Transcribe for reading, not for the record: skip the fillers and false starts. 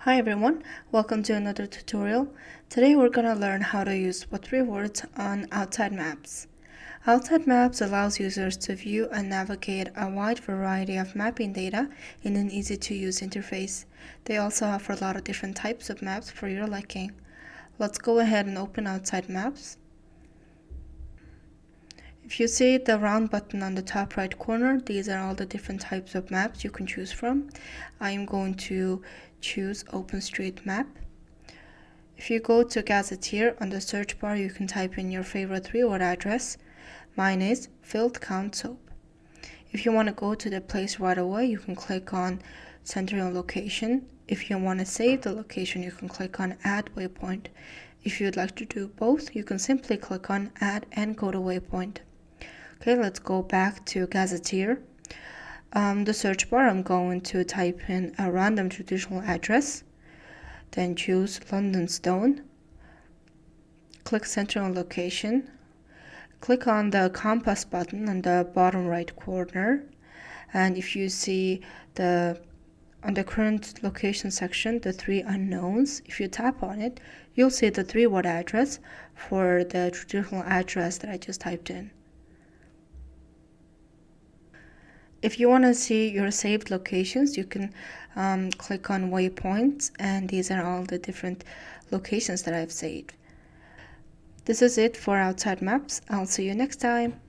Hi everyone, welcome to another tutorial. Today we're going to learn how to use What3Words on Outside Maps. Outside Maps allows users to view and navigate a wide variety of mapping data in an easy-to-use interface. They also offer a lot of different types of maps for your liking. Let's go ahead and open Outside Maps. If you see the round button on the top right corner, these are all the different types of maps you can choose from. I am going to choose OpenStreetMap. If you go to Gazetteer, on the search bar you can type in your favorite 3-word address. Mine is Filled Count Soap. If you want to go to the place right away, you can click on Center your location. If you want to save the location, you can click on Add Waypoint. If you'd like to do both, you can simply click on Add and go to Waypoint. Okay, let's go back to Gazetteer. The search bar, I'm going to type in a random traditional address, then choose London Stone, click Center on Location, click on the compass button on the bottom right corner, and if you see on the current location section, the 3 unknowns, if you tap on it, you'll see the 3-word address for the traditional address that I just typed in. If you want to see your saved locations, you can click on waypoints, and these are all the different locations that I've saved. This is it for Outside Maps. I'll see you next time.